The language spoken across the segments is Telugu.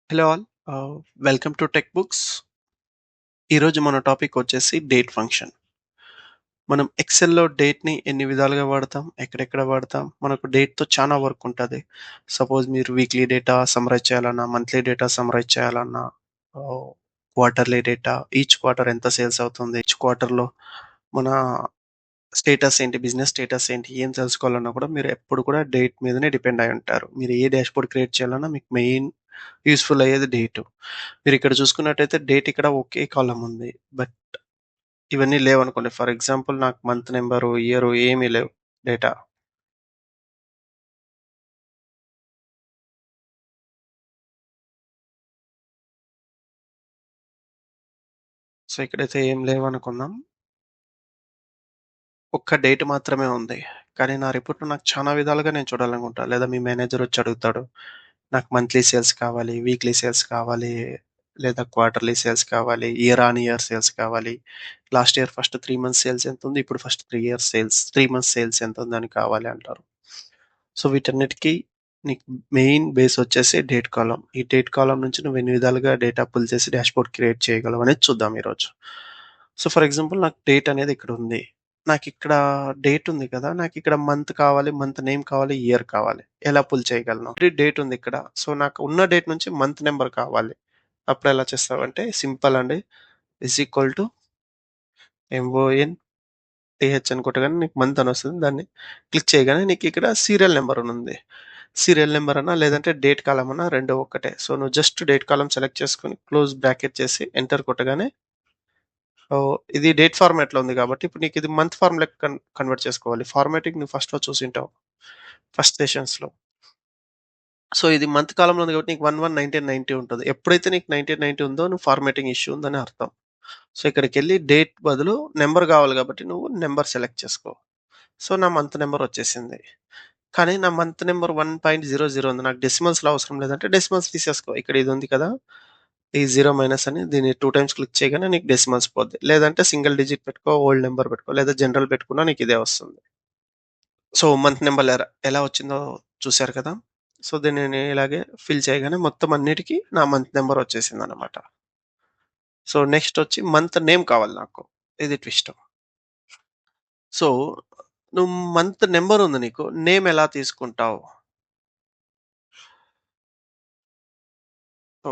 Hello all. Welcome to tech books. ఈరోజు మన టాపిక్ వచ్చేసి డేట్ ఫంక్షన్. మనం ఎక్సెల్‌లో డేట్‌ని ఎన్ని విధాలుగా వాడతాం, ఎక్కడెక్కడ వాడతాం, మనకు డేట్‌తో చాలా వర్క్ ఉంటది. సపోజ్ మీరు వీక్లీ డేటా సమ్మరైజ్ చేయాలన్నా, మంత్లీ డేటా సమ్మరైజ్ చేయాలన్నా, ఆహ్, క్వార్టర్లీ డేటా, ఈచ్ క్వార్టర్ ఎంత సేల్స్ అవుతుంది, ఈచ్ క్వార్టర్‌లో మన స్టేటస్ ఏంటి, బిజినెస్ స్టేటస్ ఏంటి, ఏం తెలుసుకోవాలన్నా కూడా మీరు ఎప్పుడు కూడా డేట్ మీదనే డిపెండ్ అయ్యి ఉంటారు. మీరు ఏ డాష్‌బోర్డ్ క్రియేట్ చేయాలన్నా మీకు మెయిన్ యూజ్‌ఫుల్ అయ్యేది డేటు. మీరిక్కడ చూసుకున్నట్టయితే డేట్ ఇక్కడ ఒకే కాలమ్ ఉంది. బట్ ఇవన్నీ లేవనుకోండి. ఫర్ ఎగ్జాంపుల్ నాకు మంత్ నంబరు, ఇయరు ఏమీ లేవు డేటా. సో, ఇక్కడైతే ఏం లేవనుకుందాం. ఒక్క డేట్ మాత్రమే ఉంది. కానీ నా రిపోర్ట్‌లో నాకు చానా విధాలుగా నేను చూడాలనుకుంటా. లేదా మీ మేనేజర్ వచ్చి అడుగుతాడు. నాకు మంత్లీ సేల్స్ కావాలి, వీక్లీ సేల్స్ కావాలి, లేదా క్వార్టర్లీ సేల్స్ కావాలి, ఇయర్ ఆన్ ఇయర్ సేల్స్ కావాలి. Last year first 3 months sales ఎంతుంది? ఇప్పుడు ఫస్ట్ 3 మంత్స్ సేల్స్ ఎంతుందని కావాలి అంటారు. సో, వీటన్నిటికి నీకు మెయిన్ బేస్ వచ్చేసి డేట్ కాలమ్. ఈ డేట్ కాలమ్ నుంచి నువ్వు ఎన్ని విధాలుగా డేటా పుల్ చేసి డాష్‌బోర్డ్ క్రియేట్ చేయగలవు అనేది చూద్దాం ఈరోజు. సో, ఫర్ ఎగ్జాంపుల్ నాకు డేట్ అనేది ఇక్కడుంది. నాకిక్కడ డేట్ ఉంది కదా! నాకిక్కడ మంత్ కావాలి, మంత్ నేమ్ కావాలి, ఇయర్ కావాలి. ఎలా పుల్ చేయగలను? డేట్ ఉంది ఇక్కడ. సో, నాకు ఉన్న డేట్ నుంచి మంత్ నంబర్ కావాలి. అప్పుడెలా చేస్తావంటే సింపుల్ అండి. ఈక్వల్ టు ఎంఓఎన్ టీహెచ్ అని కొట్టగానే నీకు మంత్ అనొస్తది. దాన్ని క్లిక్ చేయగానే నీకిక్కడ సీరియల్ నంబర్ అనుంది. సీరియల్ నంబర్ అన్నా లేదంటే డేట్ కాలమ్ అన్నా 2 ఒక్కటే. సో, నువ్వు జస్ట్ డేట్ కాలమ్ సెలెక్ట్ చేసుకొని క్లోజ్ బ్రాకెట్ చేసి ఎంటర్ కొట్టగానే ఇది డేట్ ఫార్మాట్‌లో ఉంది కాబట్టి ఇప్పుడు నీకిది మంత్ ఫార్మ్‌లోకి కన్వర్ట్ చేసుకోవాలి. ఫార్మాటింగ్ నువ్వు ఫస్ట్‌లో చూసుంటావు. ఫస్ట్ సెషన్స్‌లో. సో, ఇది మంత్ కాలమ్‌లో ఉంది కాబట్టి నీకు 11/1990 ఉంటది. ఎప్పుడైతే నీకు 1990 ఉందో నువ్వు ఫార్మాటింగ్ ఇష్యూ ఉందని అర్థం. సో, ఇక్కడికెళ్ళి డేట్ బదులు నంబర్ కావాలి కాబట్టి నువ్వు నంబర్ సెలెక్ట్ చేసుకో. సో, నా మంత్ నంబర్ వచ్చేసింది. కానీ నా మంత్ నంబర్ 1.00 ఉంది. నాకు డెసిమల్స్‌లో అవసరం లేదంటే డెసిమల్స్ తీసేసుకో. ఇక్కడ ఇది ఉంది కదా! ఈ 0 మైనస్ అని దీన్ని 2 టైమ్స్ క్లిక్ చేయగానే నీకు డెసిమల్స్ పోద్ది. లేదంటే సింగిల్ డిజిట్ పెట్టుకో, హోల్ నంబర్ పెట్టుకో లేదా జనరల్ పెట్టుకున్నా నీకు ఇదే వస్తుంది. సో, మంత్ నంబర్ ఎలా వచ్చిందో చూసారు కదా! సో, దీన్ని నేను ఇలాగే ఫిల్ చేయగానే మొత్తం అన్నిటికి నా మంత్ నంబర్ వచ్చేసిందనమాట. సో, నెక్స్ట్ వచ్చి మంత్ నేమ్ కావాలి నాకు. ఇది ట్విస్ట్. సో, నువ్వు మంత్ నంబర్ ఉంది నీకు. నేమ్ ఎలా తీసుకుంటావు? సో,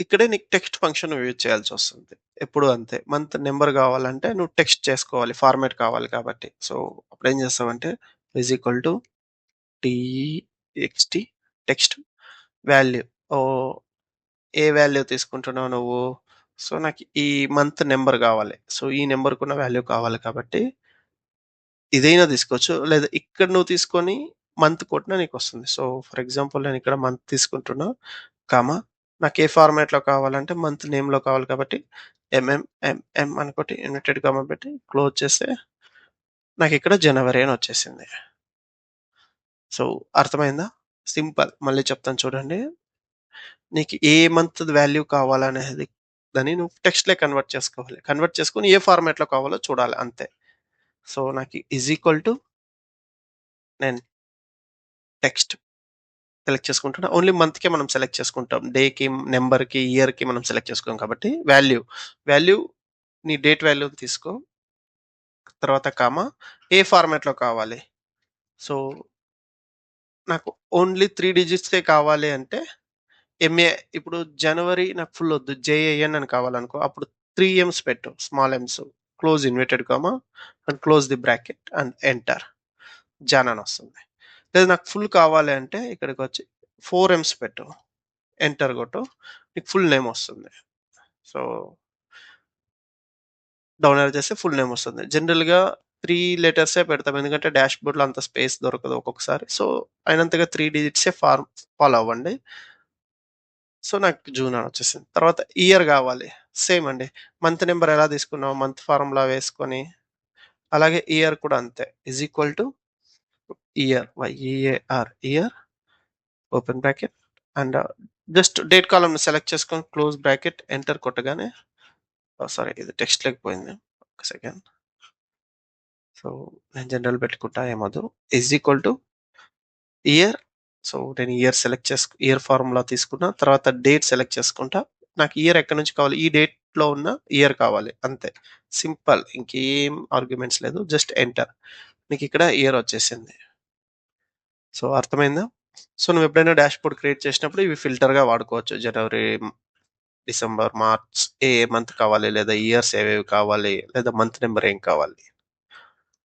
ఇక్కడే నీకు టెక్స్ట్ ఫంక్షన్ యూజ్ చేయాల్సొస్తుంది. ఎప్పుడు అంతే. మంత్ నంబర్ కావాలంటే నువ్వు టెక్స్ట్ చేసుకోవాలి. ఫార్మాట్ కావాలి కాబట్టి. సో, అప్పుడేం చేస్తావంటే equal to TXT text value. Oh! ఏ వాల్యూ తీసుకుంటున్నావు నువ్వు? సో, నాకు ఈ మంత్ నంబర్ కావాలి. సో, ఈ నంబర్‌కున్న వాల్యూ కావాలి కాబట్టి ఇదైనా తీసుకోవచ్చు. లేదా ఇక్కడ నువ్వు తీసుకొని మంత్ కొట్టినా నీకొస్తుంది. సో, ఫర్ ఎగ్జాంపుల్ నేనిక్కడ మంత్ తీసుకుంటున్నా, కామా నాకు ఏ ఫార్మాట్‌లో కావాలంటే మంత్ నేమ్‌లో కావాలి కాబట్టి ఎంఎం అని కొట్టి ఇన్వర్టెడ్ కామా పెట్టి క్లోజ్ చేస్తే నాకిక్కడ జనవరి అని వచ్చేసింది. సో, అర్థమైందా? సింపుల్. మళ్ళీ చెప్తాను చూడండి. నీకు ఏ మంత్‌ది వాల్యూ కావాలనేది దాన్ని నువ్వు టెక్స్ట్‌లోకి కన్వర్ట్ చేసుకోవాలి. కన్వర్ట్ చేసుకొని ఏ ఫార్మాట్‌లో కావాలో చూడాలి అంతే. సో, నాకు ఈక్వల్ టు నేను టెక్స్ట్ సెలెక్ట్ చేసుకుంటున్నా. ఓన్లీ మంత్‌కే మనం సెలెక్ట్ చేసుకుంటాం. డేకి, నంబర్‌కి, ఇయర్‌కి మనం సెలెక్ట్ చేసుకోం కాబట్టి వాల్యూ నీ డేట్ వాల్యూ తీసుకో. తర్వాత కామా ఏ ఫార్మాట్‌లో కావాలి. సో, నాకు ఓన్లీ 3 డిజిట్సే కావాలి అంటే ఎంఏ ఇప్పుడు జనవరి నాకు ఫుల్ ఒద్దు. జేఏఎన్ అని కావాలనుకో. అప్పుడు 3 ఎమ్స్ పెట్టు. Small Ms. Close inverted comma and close the bracket and enter. Jan అని వస్తుంది. లేదు నాకు ఫుల్ కావాలి అంటే ఇక్కడికొచ్చి 4 ఎమ్స్ పెట్టు. ఎంటర్ కొట్టు. నీకు ఫుల్ నేమ్ వస్తుంది. సో, డౌన్ యారో చేస్తే ఫుల్ నేమ్ వస్తుంది. జనరల్‌గా 3 లెటర్సే పెడతాం. ఎందుకంటే డాష్‌బోర్డ్‌లో అంత స్పేస్ దొరకదు ఒక్కొక్కసారి. సో, అయినంతగా 3 డిజిట్సే ఫాలో అవ్వండి. సో, నాకు జూన్ అని వచ్చేసింది. తర్వాత ఇయర్ గావాలి. సేమ్ అండి. మంత్ నంబర్ ఎలా తీసుకున్నామో మంత్ ఫార్ములా వేసుకొని, అలాగే ఇయర్ కూడా అంతే. Equal to year Y E A R year open bracket and just date కాలమ్‌ని సెలెక్ట్ చేసుకొని క్లోజ్ బ్రాకెట్ ఎంటర్ కొట్టగానే సారీ ఇది టెక్స్ట్‌లోకి పోయింది. ఒక్క సెకండ్. సో, నేను జనరల్ పెట్టుకుంటా ఏమొద్దు. ఈక్వల్ టు ఇయర్ సో, నేను ఇయర్ ఫార్ములా తీసుకున్న. తర్వాత డేట్ సెలెక్ట్ చేసుకుంటా. నాకు ఇయర్ ఎక్కడి నుంచి కావాలి? ఈ డేట్‌లో ఉన్న ఇయర్ కావాలి అంతే. సింపుల్. ఇంకేం ఆర్గ్యుమెంట్స్ లేదు. Just enter. మీకిక్కడ ఇయర్ వచ్చేసింది. సో, అర్థమైందా? సో, నువ్వెప్పుడైనా డాష్‌బోర్డ్ క్రియేట్ చేసినప్పుడు ఇవి ఫిల్టర్‌గా వాడుకోవచ్చు. జనవరి, డిసెంబర్, మార్చ్ ఏ మంత్ కావాలి? లేదా ఇయర్స్ ఏవేవి కావాలి? లేదా మంత్ నంబర్ ఏం కావాలి?